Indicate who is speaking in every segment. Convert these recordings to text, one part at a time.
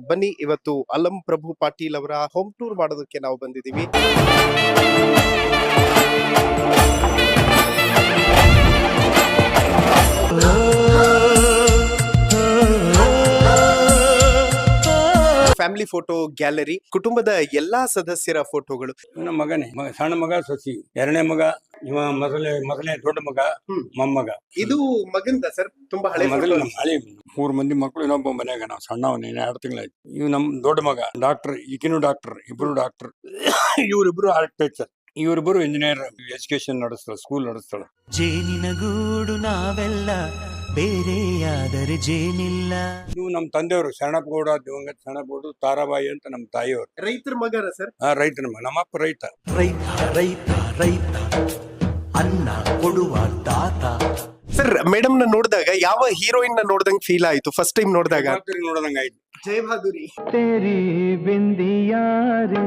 Speaker 1: ಬನ್ನಿ ಇವತ್ತು ಅಲಂ ಪ್ರಭು ಪಾಟೀಲ್ ಅವರ ಹೋಮ್ ಟೂರ್ ಮಾಡೋದಕ್ಕೆ ನಾವು ಬಂದಿದ್ದೀವಿ. ಫ್ಯಾಮಿಲಿ ಫೋಟೋ ಗ್ಯಾಲರಿ, ಕುಟುಂಬದ ಎಲ್ಲಾ ಸದಸ್ಯರ ಫೋಟೋಗಳು.
Speaker 2: ನಮ್ಮ ಮಗನೇ ಸಣ್ಣ ಮಗ ಸೊಸಿ, ಎರಡನೇ ಮಗ ಇವ ಮೊದಲನೇ ದೊಡ್ಡ ಮಗ ಮೊಮ್ಮಗ.
Speaker 1: ಇದು ಮಗಂದ ಸರ್, ತುಂಬಾ ಹಳೆ
Speaker 2: ಮೊದಲು ನಮ್ಮ ಹಳಿ 3 ಮಂದಿ ಮಕ್ಕಳು, ಇನ್ನೊಬ್ಬ ಮನ್ಯಾಗ ನಾವು ಸಣ್ಣವನೇ 2 ತಿಂಗಳಾಯ್ತು. ಇವ್ ನಮ್ ದೊಡ್ಡ ಮಗ ಡಾಕ್ಟರ್, ಈಕಿನೂ ಡಾಕ್ಟರ್, ಇಬ್ರು ಡಾಕ್ಟರ್. ಇವ್ರಿಬ್ರು ಆರ್ಕಿಟೆಕ್ಚರ್, ಇವರಿಬ್ಬರು ಇಂಜಿನಿಯರ್, ಎಜುಕೇಶನ್ ನಡೆಸ್ತಾಳೆ, ಸ್ಕೂಲ್ ನಡೆಸ್ತಾಳೆ.
Speaker 3: ಜೇನಿನ ಗೂಡು ನಾವೆಲ್ಲ ಬೇರೆಯಾದರೆ ಜೇನಿಲ್ಲ.
Speaker 2: ಇವು ನಮ್ಮ ತಂದೆಯವರು ಶರಣಪ್ಪಗೌಡ, ದಿವಂಗತ ಶರಣಪ್ಪಗೌಡ, ತಾರಾಬಾಯಿ ಅಂತ ನಮ್ಮ ತಾಯಿಯವರು.
Speaker 1: ರೈತರ ಮಗರ ಸರ್?
Speaker 2: ರೈತನ ಮಗ, ನಮ್ಮಪ್ಪ ರೈತ.
Speaker 3: ರೈತ ರೈತ ರೈತ ಅನ್ನ ಕೊಡುವ ತಾತ.
Speaker 1: ಸರ್, ಮೇಡಮ್ ನ ನೋಡಿದಾಗ ಯಾವ ಹೀರೋಯಿನ್ ನ ನೋಡ್ದಂಗ್ ಫೀಲ್ ಆಯ್ತು ಫಸ್ಟ್ ಟೈಮ್ ನೋಡಿದಾಗ?
Speaker 2: ನೋಡದಂಗ ಆಯ್ತು.
Speaker 1: ಜಯ ಬಹಾದುರಿ.
Speaker 3: ತೇರಿ ಬಿಂದಿಯಾರೆ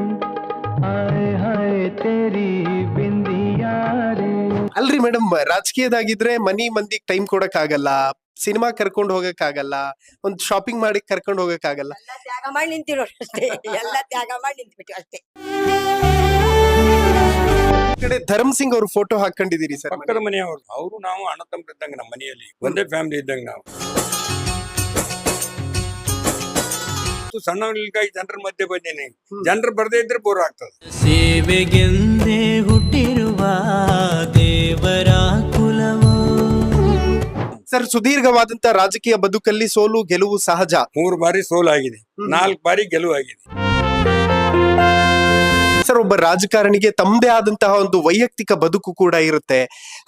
Speaker 3: ಹಾಯ್ ಹಾಯ್ ತೇರಿ ಬಿಂದಿಯಾರೆ.
Speaker 1: ಅಲ್ರಿ ಮೇಡಮ್, ರಾಜಕೀಯದಾಗಿದ್ರೆ ಮನಿ ಮಂದಿಗ್ ಟೈಮ್ ಕೊಡಕ್ ಆಗಲ್ಲ, ಸಿನಿಮಾ ಕರ್ಕೊಂಡ್ ಹೋಗಕ್ ಆಗಲ್ಲ, ಒಂದ್ ಶಾಪಿಂಗ್ ಮಾಡಿ ಕರ್ಕೊಂಡ್ ಹೋಗಕ್ ಆಗಲ್ಲ.
Speaker 4: ಎಲ್ಲ ತ್ಯಾಗ ಮಾಡಿ ನಿಂತಿರೋ ಅಷ್ಟೇ, ಎಲ್ಲ ತ್ಯಾಗ ಮಾಡಿ ನಿಂತ್ಬಿಟ್ಟು ಅಷ್ಟೇ.
Speaker 1: ಈ ಕಡೆ ಧರ್ಮ್ ಸಿಂಗ್ ಅವ್ರ ಫೋಟೋ ಹಾಕೊಂಡಿದೀರಿ ಸರ್.
Speaker 2: ಪಕ್ಕದ ಮನೆಯವರು, ಅವರು ನಾವು ಅಣ್ಣ ತಮ್ಮ ಇದ್ದಂಗ, ನಮ್ಮ ಮನೆಯಲ್ಲಿ ಒಂದೇ ಫ್ಯಾಮಿಲಿ ಇದ್ದಂಗ ನಾವು. ಸಣ್ಣವರಿಗಾಗಿ ಜನರ ಮಧ್ಯೆ ಬಂದೇನೆ, ಜನರು ಬರ್ದೇ ಇದ್ರೆ ಬೋರ್ ಆಗ್ತದೆ.
Speaker 3: ಸೇವೆಗೆಂದೇ ಹುಟ್ಟಿರುವ ದೇವರ ಕುಲವೋ.
Speaker 1: ಸರ್, ಸುದೀರ್ಘವಾದಂತ ರಾಜಕೀಯ ಬದುಕಲ್ಲಿ ಸೋಲು ಗೆಲುವು ಸಹಜ.
Speaker 2: 3 ಬಾರಿ ಸೋಲಾಗಿದೆ, 4 ಬಾರಿ ಗೆಲುವಾಗಿದೆ.
Speaker 1: ಸರ್, ಒಬ್ಬ ರಾಜಕಾರಣಿಗೆ ತಮ್ಮದೇ ಆದಂತಹ ಒಂದು ವೈಯಕ್ತಿಕ ಬದುಕು ಕೂಡ ಇರುತ್ತೆ.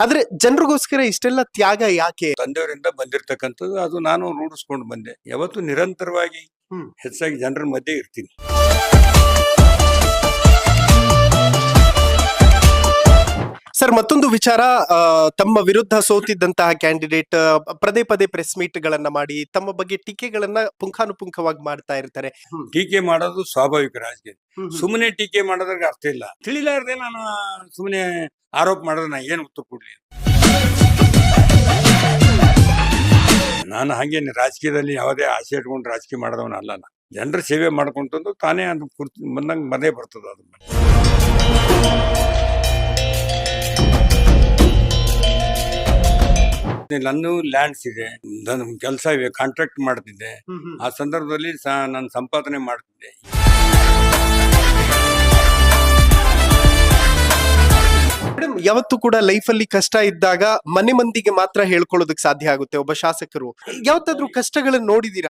Speaker 1: ಆದ್ರೆ ಜನರಿಗೋಸ್ಕರ ಇಷ್ಟೆಲ್ಲ ತ್ಯಾಗ ಯಾಕೆ?
Speaker 2: ತಂದೆಯವರಿಂದ ಬಂದಿರ್ತಕ್ಕಂಥದ್ದು, ಅದು ನಾನು ರೂಢಿಸ್ಕೊಂಡು ಬಂದೆ. ಯಾವತ್ತು ನಿರಂತರವಾಗಿ ಹೆಚ್ಚಾಗಿ ಜನರ ಮಧ್ಯೆ ಇರ್ತೀನಿ.
Speaker 1: ಸರ್, ಮತ್ತೊಂದು ವಿಚಾರ, ತಮ್ಮ ವಿರುದ್ಧ ಸೋತಿದ್ದಂತಹ ಕ್ಯಾಂಡಿಡೇಟ್ ಪದೇ ಪದೇ ಪ್ರೆಸ್ ಮೀಟ್ ಗಳನ್ನ ಮಾಡಿ ತಮ್ಮ ಬಗ್ಗೆ ಟೀಕೆಗಳನ್ನ ಪುಂಖಾನುಪುಂಖವಾಗಿ ಮಾಡ್ತಾ ಇರ್ತಾರೆ.
Speaker 2: ಟೀಕೆ ಮಾಡೋದು ಸ್ವಾಭಾವಿಕ ರಾಜಕೀಯ. ಸುಮ್ಮನೆ ಟೀಕೆ ಮಾಡೋದ್ರಾಗ ಅರ್ಥ ಇಲ್ಲ. ತಿಳಿಲಾರ್ದೆ ನಾನು ಸುಮ್ಮನೆ ಆರೋಪ ಮಾಡಿದ್ರೆ ನಾ ಏನ್ ಉತ್ತರ ಕೊಡ್ಲಿ? ನಾನು ಹಂಗೇನೆ ರಾಜಕೀಯದಲ್ಲಿ ಯಾವುದೇ ಆಸೆ ಇಟ್ಕೊಂಡು ರಾಜಕೀಯ ಮಾಡೋದವನಲ್ಲ. ನಾನು ಜನರ ಸೇವೆ ಮಾಡ್ಕೊಂತಂದು ತಾನೇ ಅದು ಬಂದಂಗೆ ಬಂದೇ ಬರ್ತದ. ಅದು ನನ್ನ ಲ್ಯಾಂಡ್ಸ್ ಇದೆ, ಕೆಲಸ ಇವೆ, ಕಾಂಟ್ರಾಕ್ಟ್ ಮಾಡ್ತಿದ್ದೆ. ಆ ಸಂದರ್ಭದಲ್ಲಿ ನಾನು ಸಂಪಾದನೆ ಮಾಡ್ತಿದ್ದೆ.
Speaker 1: ಮೇಡಮ್, ಯಾವತ್ತೂ ಕೂಡ ಲೈಫ್ ಅಲ್ಲಿ ಕಷ್ಟ ಇದ್ದಾಗ ಮನೆ ಮಂದಿಗೆ ಮಾತ್ರ ಹೇಳ್ಕೊಳ್ಳೋದಕ್ಕೆ ಸಾಧ್ಯ ಆಗುತ್ತೆ ಒಬ್ಬ ಶಾಸಕರು. ಯಾವತ್ತಾದ್ರೂ ಕಷ್ಟಗಳನ್ನ ನೋಡಿದೀರಾ?